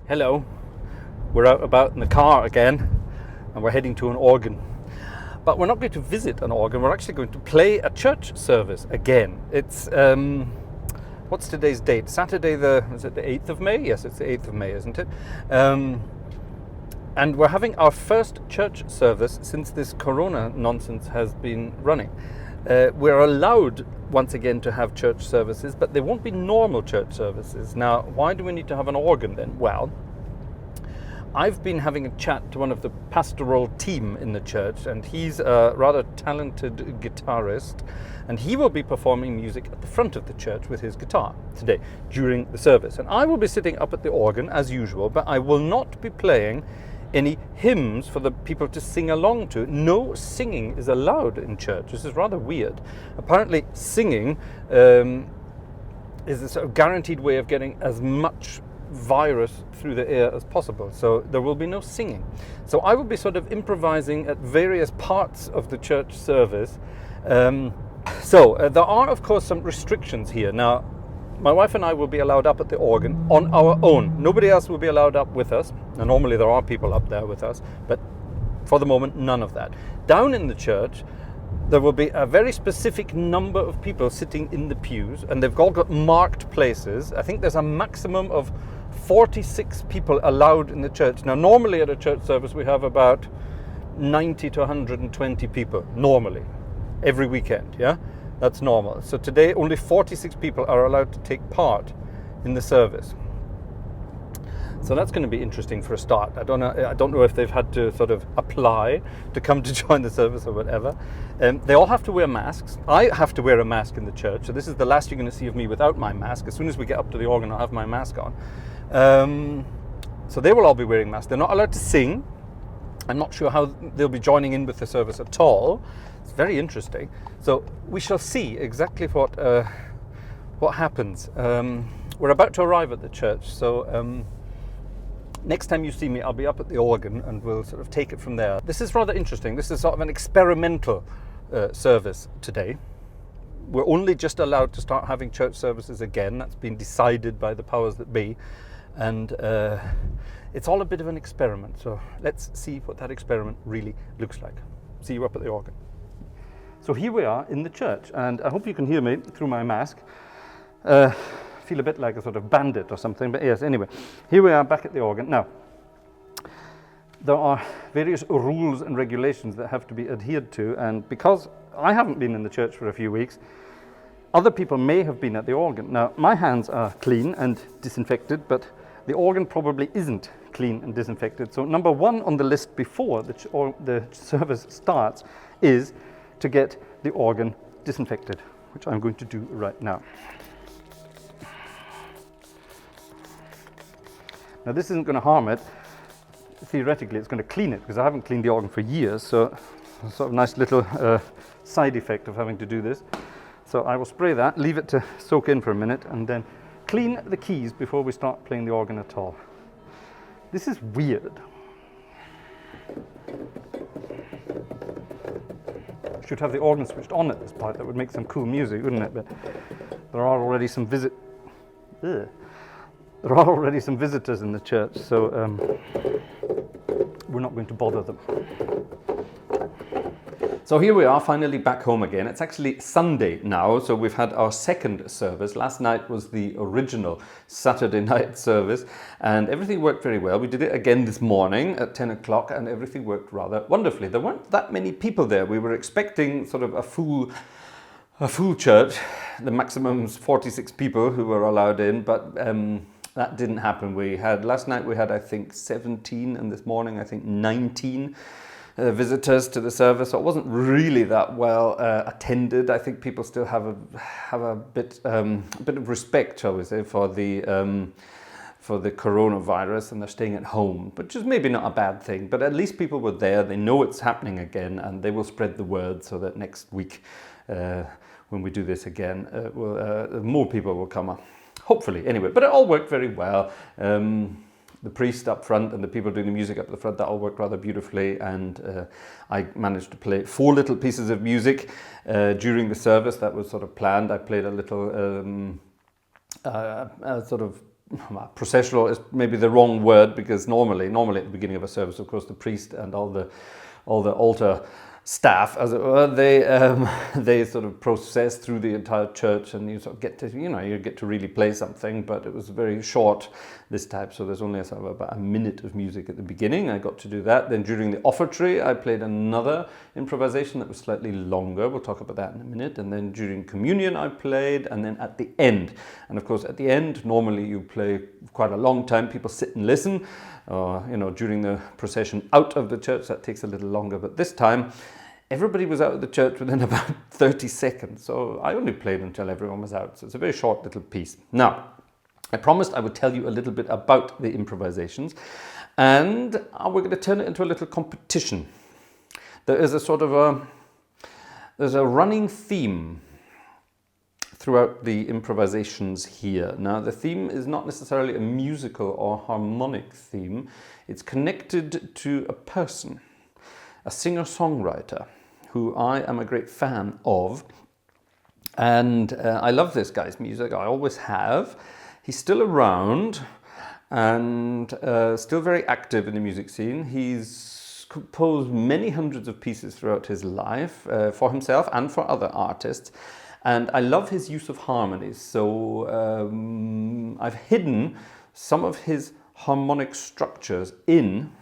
Hello, we're out about in the car again and we're heading to an organ. But we're not going to visit an organ, we're actually going to play a church service again. It's, what's today's date? Saturday is it the 8th of May? Yes, it's the 8th of May, isn't it? And we're having our first church service since this corona nonsense has been running. We're allowed once again to have church services, but they won't be normal church services. Now, why do we need to have an organ then? Well, I've been having a chat to one of the pastoral team in the church, and he's a rather talented guitarist, and he will be performing music at the front of the church with his guitar today during the service. And I will be sitting up at the organ as usual, but I will not be playing any hymns for the people to sing along to. No singing is allowed in church. This is rather weird. Apparently singing is a sort of guaranteed way of getting as much virus through the air as possible, so there will be no singing. So I will be sort of improvising at various parts of the church service. So there are of course some restrictions here. Now, my wife and I will be allowed up at the organ on our own. Nobody else will be allowed up with us. Now, normally there are people up there with us, but for the moment, none of that. Down in the church, there will be a very specific number of people sitting in the pews, and they've all got marked places. I think there's a maximum of 46 people allowed in the church. Now, normally at a church service, we have about 90 to 120 people, normally, every weekend, yeah? That's normal. So today only 46 people are allowed to take part in the service. So that's going to be interesting for a start. I don't know if they've had to sort of apply to come to join the service or whatever. They all have to wear masks. I have to wear a mask in the church, so this is the last you're going to see of me without my mask. As soon as we get up to the organ, I'll have my mask on. So they will all be wearing masks. They're not allowed to sing. I'm not sure how they'll be joining in with the service at all. It's very interesting. So we shall see exactly what happens. We're about to arrive at the church, so next time you see me, I'll be up at the organ and we'll sort of take it from there. This is rather interesting. This is sort of an experimental service today. We're only just allowed to start having church services again. That's been decided by the powers that be. And it's all a bit of an experiment. So let's see what that experiment really looks like. See you up at the organ. So here we are in the church, and I hope you can hear me through my mask. Feel a bit like a sort of bandit or something, but yes, anyway, here we are back at the organ. Now, there are various rules and regulations that have to be adhered to, and because I haven't been in the church for a few weeks, other people may have been at the organ. Now, my hands are clean and disinfected, but the organ probably isn't clean and disinfected. So number one on the list before the service starts is to get the organ disinfected, which I'm going to do right now. Now, this isn't going to harm it. Theoretically, it's going to clean it, because I haven't cleaned the organ for years, so a sort of nice little side effect of having to do this. So I will spray that, leave it to soak in for a minute, and then clean the keys before we start playing the organ at all. This is weird. Should have the organ switched on at this part. That would make some cool music, wouldn't it? But there are already some visitors in the church, so we're not going to bother them. So here we are, finally back home again. It's actually Sunday now, so we've had our second service. Last night was the original Saturday night service, and everything worked very well. We did it again this morning at 10 o'clock, and everything worked rather wonderfully. There weren't that many people there. We were expecting sort of a full church. The maximum was 46 people who were allowed in, but that didn't happen. Last night we had, I think, 17, and this morning I think 19 visitors to the service. So it wasn't really that well attended. I think people still have a bit of respect, shall we say, for the coronavirus, and they're staying at home, which is maybe not a bad thing. But at least people were there. They know it's happening again, and they will spread the word so that next week, when we do this again, more people will come up. Hopefully, anyway. But it all worked very well. The priest up front and the people doing the music up the front, that all worked rather beautifully, and I managed to play 4 little pieces of music during the service. That was sort of planned. I played a little sort of processional is maybe the wrong word, because normally at the beginning of a service, of course, the priest and all the altar staff, as it were, they sort of process through the entire church, and you sort of get to, you get to really play something. But it was very short this time, so there's only sort of about a minute of music at the beginning. I got to do that. Then during the offertory, I played another improvisation that was slightly longer. We'll talk about that in a minute. And then during communion, I played, and then at the end. And of course, at the end, normally you play quite a long time. People sit and listen. During the procession out of the church, that takes a little longer. But this time, everybody was out of the church within about 30 seconds. So I only played until everyone was out. So it's a very short little piece. Now, I promised I would tell you a little bit about the improvisations, and we're going to turn it into a little competition. There is there's a running theme throughout the improvisations here. Now, the theme is not necessarily a musical or harmonic theme. It's connected to a person, a singer-songwriter, who I am a great fan of. And I love this guy's music. I always have. He's still around and still very active in the music scene. He's composed many hundreds of pieces throughout his life for himself and for other artists. And I love his use of harmonies. So I've hidden some of his harmonic structures in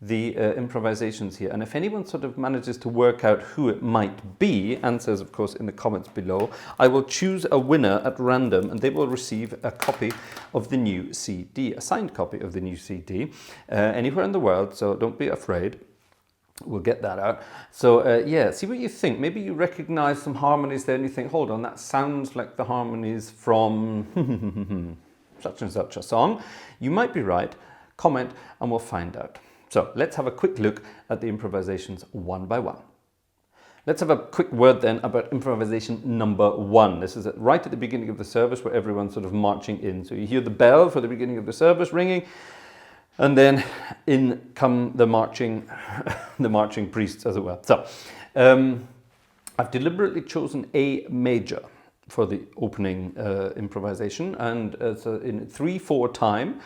the improvisations here. And if anyone sort of manages to work out who it might be, answers of course in the comments below, I will choose a winner at random, and they will receive a copy of the new CD, a signed copy of the new CD, anywhere in the world, so don't be afraid. We'll get that out. So see what you think. Maybe you recognize some harmonies there and you think, hold on, that sounds like the harmonies from such and such a song. You might be right. Comment and we'll find out. So let's have a quick look at the improvisations one by one. Let's have a quick word then about improvisation number 1. This is right at the beginning of the service, where everyone's sort of marching in. So you hear the bell for the beginning of the service ringing, and then in come the marching priests, as it were. So I've deliberately chosen A major for the opening improvisation, and so in 3/4 time.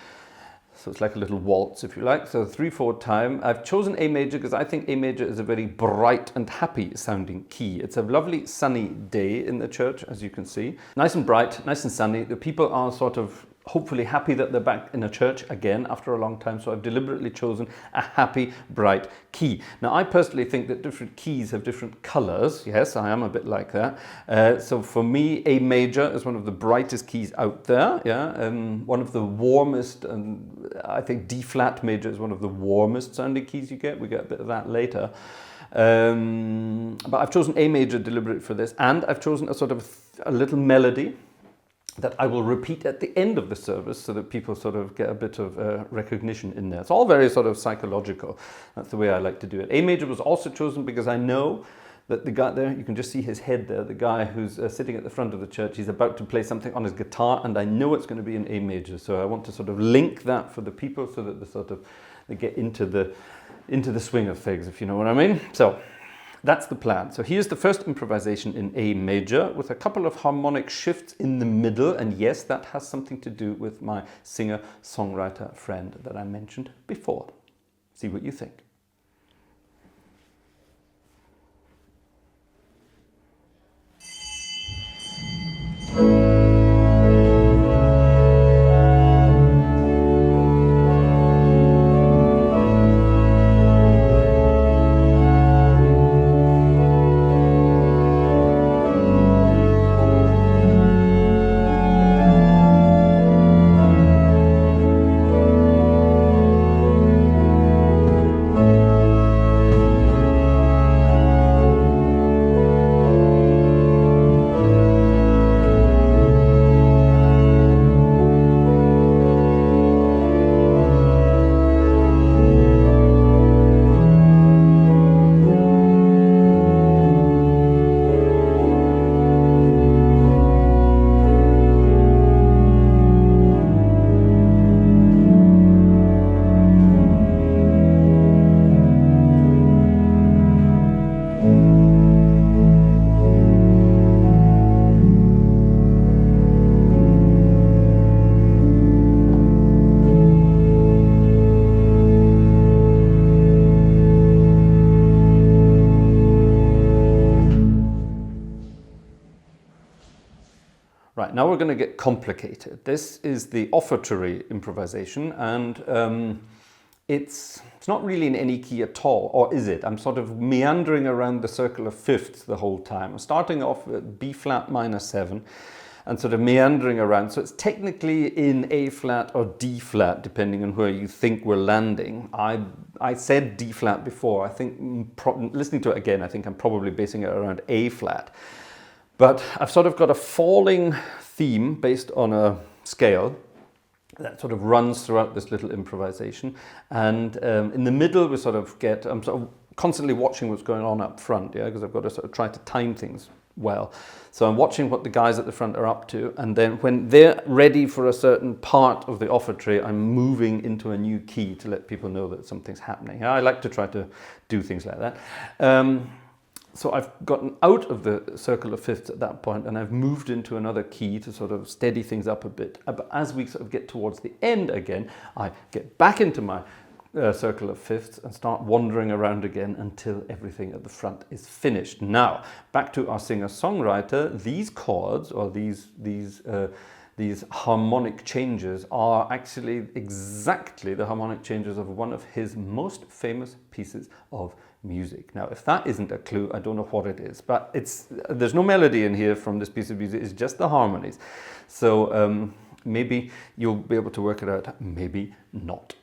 So it's like a little waltz, if you like. So 3/4 time. I've chosen A major because I think A major is a very bright and happy sounding key. It's a lovely sunny day in the church, as you can see. Nice and bright, nice and sunny. The people are sort of hopefully happy that they're back in a church again after a long time. So I've deliberately chosen a happy, bright key. Now, I personally think that different keys have different colors. Yes, I am a bit like that. So for me, A major is one of the brightest keys out there. Yeah, one of the warmest, and I think D flat major is one of the warmest sounding keys you get. We get a bit of that later. But I've chosen A major deliberately for this, and I've chosen a sort of a little melody that I will repeat at the end of the service, so that people sort of get a bit of recognition in there. It's all very sort of psychological. That's the way I like to do it. A major was also chosen because I know that the guy there, you can just see his head there, the guy who's sitting at the front of the church, he's about to play something on his guitar, and I know it's going to be in A major. So I want to sort of link that for the people, so that they get into the swing of things, if you know what I mean. So that's the plan. So here's the first improvisation in A major, with a couple of harmonic shifts in the middle. And yes, that has something to do with my singer-songwriter friend that I mentioned before. See what you think. now we're going to get complicated. This is the Offertory improvisation, and it's not really in any key at all, or is it? I'm sort of meandering around the circle of fifths the whole time. I'm starting off at B flat minor 7 and sort of meandering around. So it's technically in A flat or D flat, depending on where you think we're landing. I said D flat before. I think, listening to it again, I think I'm probably basing it around A flat. But I've sort of got a falling theme based on a scale that sort of runs throughout this little improvisation. And in the middle, we sort of get, I'm sort of constantly watching what's going on up front, yeah, because I've got to sort of try to time things well. So I'm watching what the guys at the front are up to, and then when they're ready for a certain part of the offertory, I'm moving into a new key to let people know that something's happening. I like to try to do things like that. So I've gotten out of the circle of fifths at that point, and I've moved into another key to sort of steady things up a bit. But as we sort of get towards the end again, I get back into my circle of fifths and start wandering around again until everything at the front is finished. Now, back to our singer-songwriter, these chords, or these harmonic changes, are actually exactly the harmonic changes of one of his most famous pieces of music. Now, if that isn't a clue, I don't know what it is, but there's no melody in here from this piece of music, it's just the harmonies. So maybe you'll be able to work it out, maybe not.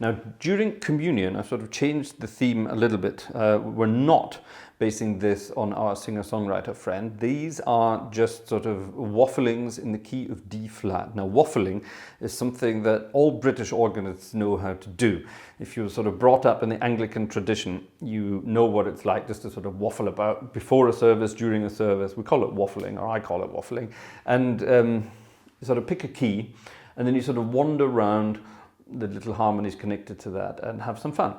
Now, during communion, I've sort of changed the theme a little bit. We're not basing this on our singer-songwriter friend. These are just sort of wafflings in the key of D flat. Now, waffling is something that all British organists know how to do. If you're sort of brought up in the Anglican tradition, you know what it's like just to sort of waffle about before a service, during a service. We call it waffling, or I call it waffling. And you sort of pick a key, and then you sort of wander around the little harmonies connected to that and have some fun.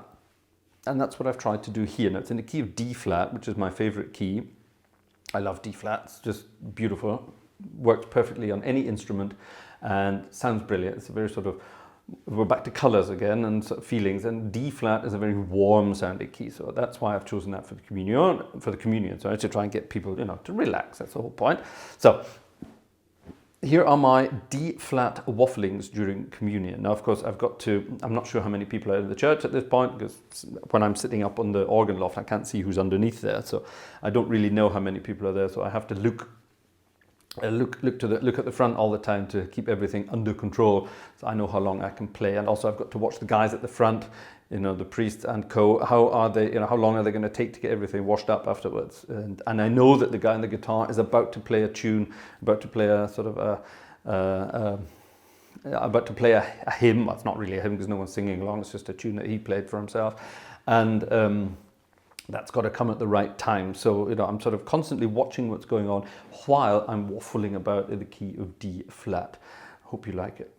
And that's what I've tried to do here. Now it's in the key of D flat, which is my favorite key. I love D flat, it's just beautiful. Works perfectly on any instrument and sounds brilliant. It's a very sort of, we're back to colors again and sort of feelings, and D flat is a very warm sounding key. So that's why I've chosen that for the communion. So I to try and get people, you know, to relax. That's the whole point. So here are my D flat wafflings during communion. Now, of course, I'm not sure how many people are in the church at this point, because when I'm sitting up on the organ loft, I can't see who's underneath there. So I don't really know how many people are there. So I have to look at the front all the time to keep everything under control, so I know how long I can play. And also I've got to watch the guys at the front, you know, the priests and co. How are they, you know, how long are they going to take to get everything washed up afterwards? And I know that the guy on the guitar is about to play a tune, about to play a sort of about to play a hymn. Well, it's not really a hymn because no one's singing along. It's just a tune that he played for himself, and that's got to come at the right time. So, you know, I'm sort of constantly watching what's going on while I'm waffling about in the key of D flat. Hope you like it.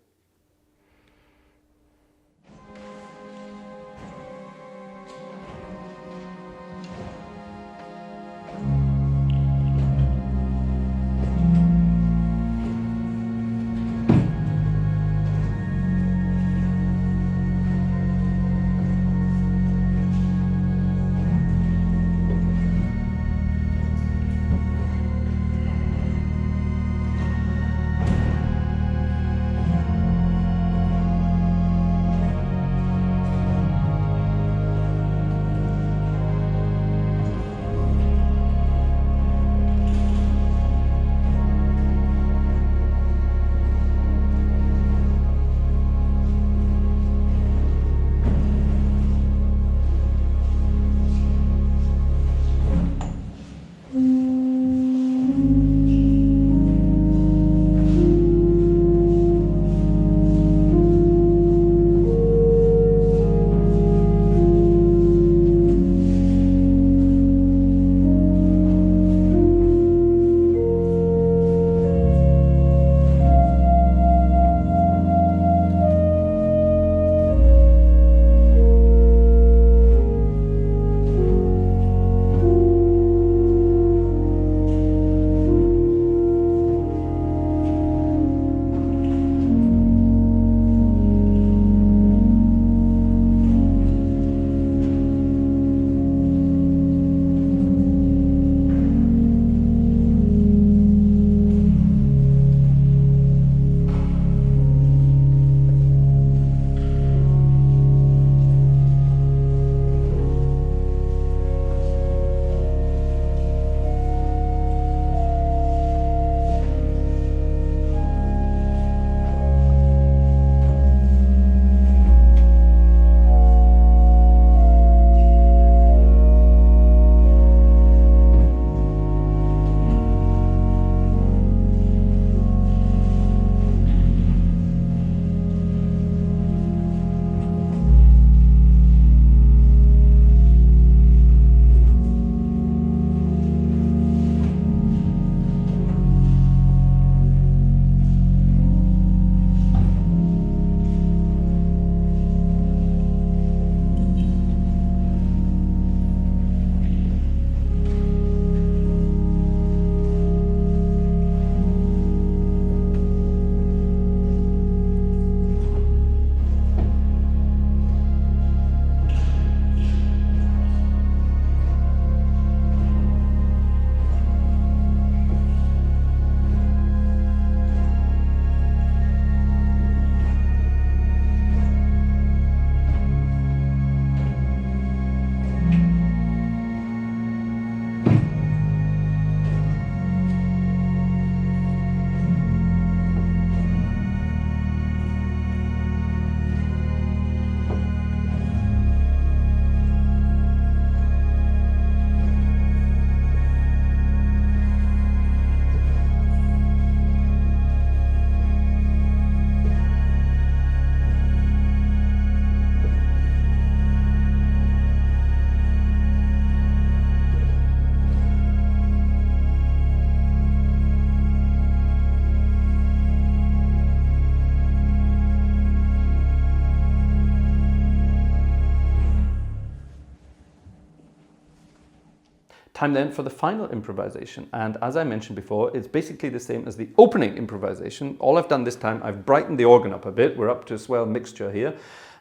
Time then for the final improvisation. And as I mentioned before, it's basically the same as the opening improvisation. All I've done this time, I've brightened the organ up a bit. We're up to a swell mixture here.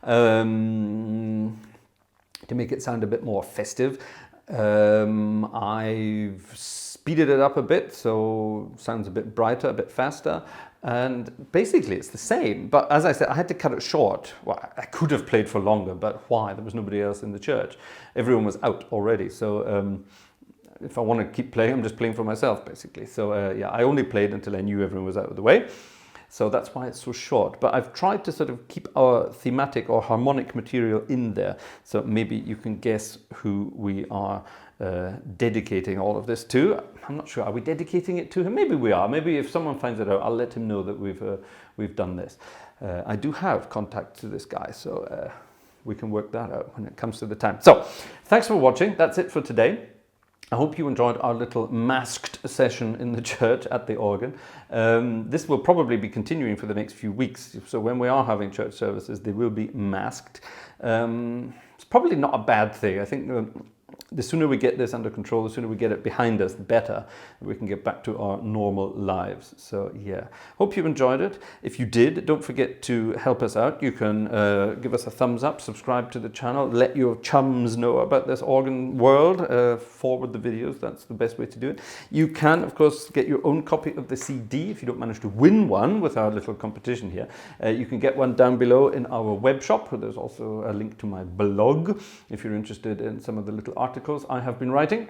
To make it sound a bit more festive. I've speeded it up a bit, so it sounds a bit brighter, a bit faster. And basically it's the same, but as I said, I had to cut it short. Well, I could have played for longer, but why? There was nobody else in the church. Everyone was out already, so if I want to keep playing, I'm just playing for myself, basically. So yeah, I only played until I knew everyone was out of the way. So that's why it's so short. But I've tried to sort of keep our thematic or harmonic material in there. So maybe you can guess who we are dedicating all of this to. I'm not sure. Are we dedicating it to him? Maybe we are. Maybe if someone finds it out, I'll let him know that we've done this. I do have contact to this guy, so we can work that out when it comes to the time. So thanks for watching. That's it for today. I hope you enjoyed our little masked session in the church at the organ. This will probably be continuing for the next few weeks. So when we are having church services, they will be masked. It's probably not a bad thing. I think the sooner we get this under control, the sooner we get it behind us, the better we can get back to our normal lives. So yeah, hope you enjoyed it. If you did, don't forget to help us out. You can give us a thumbs up, subscribe to the channel, let your chums know about this organ world, forward the videos. That's the best way to do it. You can, of course, get your own copy of the CD if you don't manage to win one with our little competition here. You can get one down below in our web shop. There's also a link to my blog if you're interested in some of the little articles I have been writing.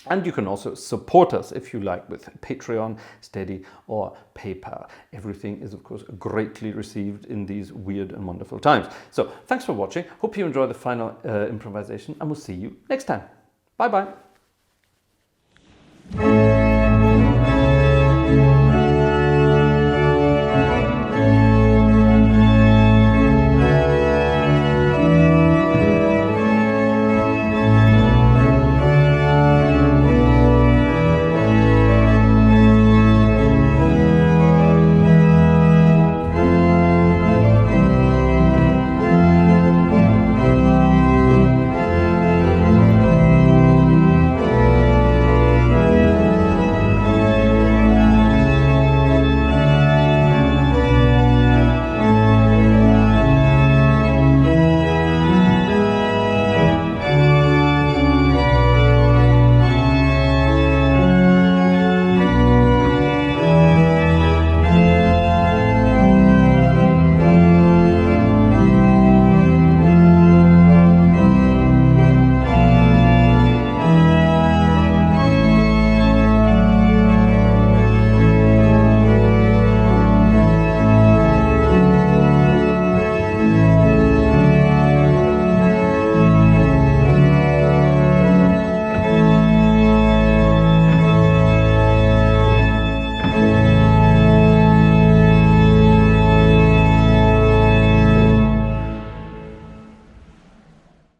And you can also support us if you like with Patreon, Steady or PayPal. Everything is of course greatly received in these weird and wonderful times. So thanks for watching. Hope you enjoy the final improvisation and we'll see you next time. Bye bye.